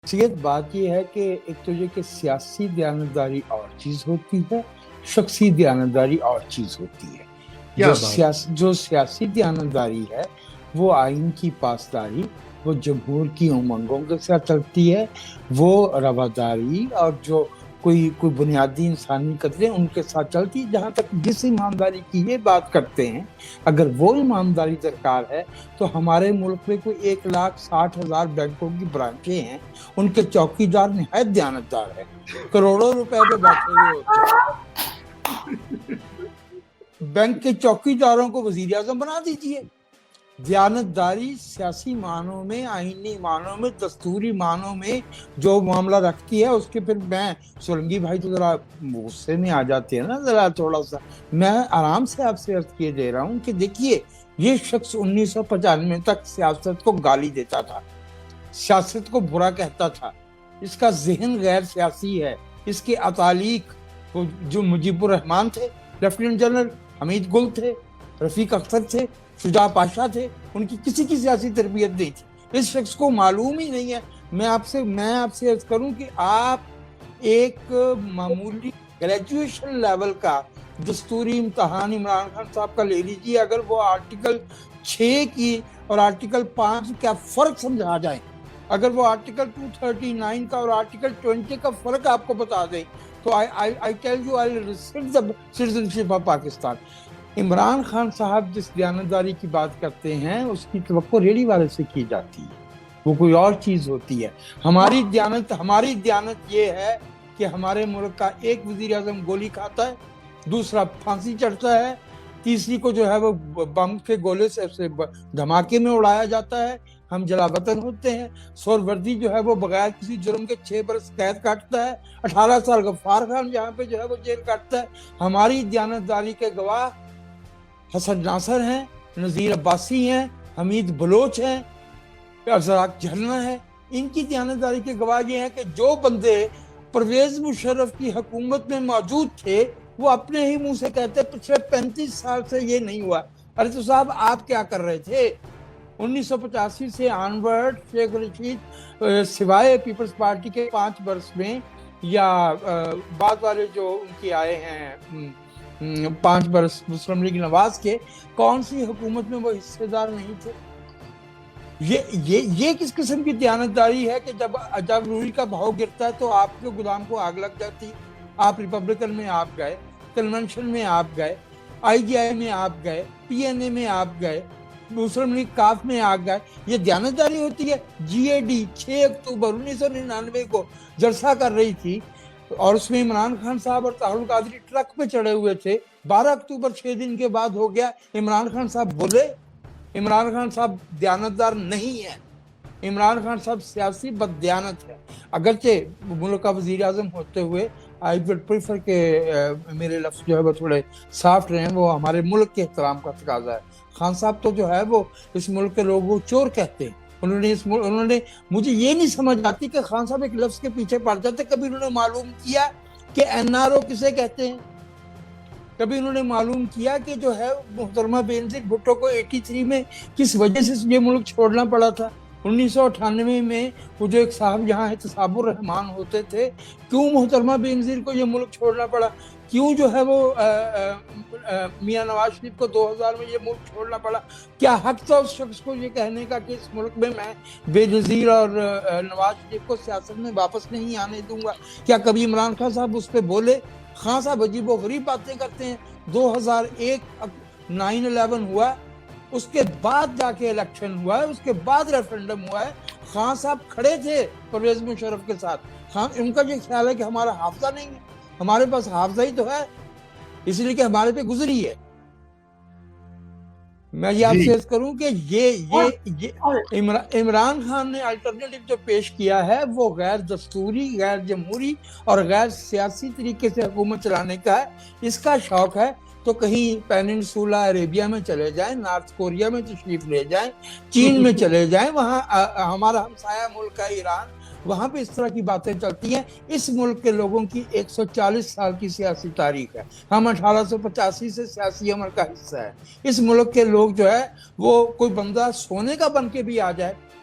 شخصیت بات یہ ہے کہ ایک تو یہ کہ سیاسی دیانتداری اور چیز ہوتی ہے، شخصی دیانتداری اور چیز ہوتی ہے۔ کیا بات جو سیاسی دیانتداری ہے وہ آئین کی پاسداری، وہ جمہور کی امنگوں کے ساتھ چلتی ہے، وہ رواداری اور جو کوئی بنیادی انسانی قدریں ان کے ساتھ چلتی ہے۔ جہاں تک جس ایمانداری کی یہ بات کرتے ہیں، اگر وہ ایمانداری درکار ہے تو ہمارے ملک میں کوئی 1,60,000 بینکوں کی برانچیں ہیں، ان کے چوکیدار نہایت دیانتدار ہیں، کروڑوں روپے پہ بیٹھے ہوئے ہوتے ہیں۔ بینک کے چوکیداروں کو وزیر اعظم بنا دیجیے۔ دیانتداری سیاسی معنوں میں، آئینی معنوں میں، دستوری معنوں میں جو معاملہ رکھتی ہے اس کے پھر میں سولنگی بھائی تو ذرا غصے میں آ جاتے ہیں نا، ذرا تھوڑا سا میں آرام سے آپ سے عرض کیے دے رہا ہوں کہ دیکھیے یہ شخص 1995 تک سیاست کو گالی دیتا تھا، سیاست کو برا کہتا تھا، اس کا ذہن غیر سیاسی ہے، اس کے اتالیق جو مجیب الرحمان تھے، لیفٹیننٹ جنرل حمید گل تھے، رفیق اختر تھے، شجاع پاشا تھے، ان کی کسی کی سیاسی تربیت نہیں تھی۔ اس شخص کو معلوم ہی نہیں ہے۔ میں آپ سے عرض کروں کہ آپ ایک معمولی گریجویشن لیول کا دستوری امتحان عمران خان صاحب کا لے لیجیے، اگر وہ آرٹیکل 6 کی اور آرٹیکل 5 کا فرق سمجھا جائے، اگر وہ آرٹیکل 239 کا اور آرٹیکل 20 کا فرق آپ کو بتا دیں تو I tell you I'll rescind the citizenship of Pakistan۔ Imran Khan صاحب جس دیانتداری کی بات کرتے ہیں اس کی توقع ریڑھی والے سے کی جاتی ہے، وہ کوئی اور چیز ہوتی ہے۔ ہماری دیانت یہ ہے کہ ہمارے ملک کا ایک وزیر اعظم گولی کھاتا ہے، دوسرا پھانسی چڑھتا ہے، تیسری کو جو ہے وہ بم کے گولے سے دھماکے میں اڑایا جاتا ہے، ہم جلا وطن ہوتے ہیں۔ سہروردی جو ہے وہ بغیر کسی جرم کے 6 برس قید کاٹتا ہے، 18 سال غفار خان جہاں پہ جو ہے وہ جیل کاٹتا ہے۔ ہماری دیانتداری کے گواہ حسن ناصر ہیں، نذیر عباسی ہیں، حمید بلوچ ہیں، ارزاق جھرنا ہے۔ ان کی دیانتداری کے گواہ یہ ہیں کہ جو بندے پرویز مشرف کی حکومت میں موجود تھے وہ اپنے ہی منہ سے کہتے پچھلے 35 سال سے یہ نہیں ہوا۔ ارے تو صاحب آپ کیا کر رہے تھے 1985 سے آنورڈ؟ شیخ رشید سوائے پیپلز پارٹی کے 5 برس میں یا بعد والے جو ان کی آئے ہیں 5 برس مسلم لیگ نواز کے، کون سی حکومت میں وہ حصے دار نہیں تھے؟ یہ کس قسم کی دیانتداری ہے کہ جب روئی کا بھاؤ گرتا ہے تو آپ کے غلام کو آگ لگ جاتی ہے؟ آپ ریپبلکن میں آپ گئے، کنونشن میں آپ گئے، آئی جی آئی میں آپ گئے، پی این اے میں آپ گئے، مسلم لیگ کاف میں آ گئے، یہ دیانتداری ہوتی ہے؟ جی اے ڈی 6 اکتوبر 1999 کو جلسہ کر رہی تھی اور اس میں عمران خان صاحب اور طاہر القادری ٹرک پہ چڑھے ہوئے تھے۔ 12 اکتوبر 6 دن کے بعد ہو گیا، عمران خان صاحب بولے؟ عمران خان صاحب دیانتدار نہیں ہے، عمران خان صاحب سیاسی بددیانت ہے۔ اگرچہ ملک کا وزیر اعظم ہوتے ہوئے آئی وڈ پریفر کہ میرے لفظ جو ہے وہ تھوڑے سافٹ رہیں، وہ ہمارے ملک کے احترام کا تقاضا ہے۔ خان صاحب تو جو ہے وہ اس ملک کے لوگوں چور کہتے ہیں۔ انہوں نے مجھے یہ نہیں سمجھ آتی کہ خان صاحب ایک لفظ کے پیچھے پڑ جاتے۔ کبھی انہوں نے معلوم کیا کہ این آر او کسے کہتے ہیں؟ کبھی انہوں نے معلوم کیا کہ جو ہے محترمہ بینظیر بھٹو کو 83 میں کس وجہ سے یہ ملک چھوڑنا پڑا تھا؟ 1998 میں وہ جو ایک صاحب یہاں احتساب الرحمان ہوتے تھے، کیوں محترمہ بینظیر کو یہ ملک چھوڑنا پڑا؟ کیوں جو ہے وہ میاں نواز شریف کو 2000 میں یہ ملک چھوڑنا پڑا؟ کیا حق تھا اس شخص کو یہ کہنے کا کہ اس ملک میں بے نظیر اور نواز شریف کو سیاست میں واپس نہیں آنے دوں گا؟ کیا کبھی عمران خان صاحب اس پہ بولے؟ خان صاحب عجیب و غریب باتیں کرتے ہیں۔ 2001 9/11 ہوا، اس کے بعد جا کے الیکشن ہوا ہے، اس کے بعد ریفرنڈم ہوا ہے۔ خان صاحب کھڑے تھے پرویز مشرف کے ساتھ۔ ان کا یہ خیال ہے کہ ہمارا حافظہ نہیں ہے، ہمارے پاس حافظہ ہی تو ہے، اس لیے کہ ہمارے پہ گزری ہے۔ میں یہ آپ سے عرض کروں کہ یہ عمران خان نے الٹرنیٹو جو پیش کیا ہے وہ غیر دستوری، غیر جمہوری اور غیر سیاسی طریقے سے حکومت چلانے کا ہے۔ اس کا شوق ہے تو کہیں پیننسولا عربیہ میں چلے جائیں، نارتھ کوریا میں تشریف لے جائیں، چین میں چلے جائیں، وہاں ہمارا ہمسایہ ملک ہے ایران، وہاں پہ اس طرح کی باتیں چلتی ہیں۔ اس ملک کے لوگوں کی 140 سال کی سیاسی تاریخ ہے، ہم 1885 سے سیاسی عمل کا حصہ ہے۔ اس ملک کے لوگ جو ہے وہ کوئی بندہ سونے کا بن کے بھی آ جائے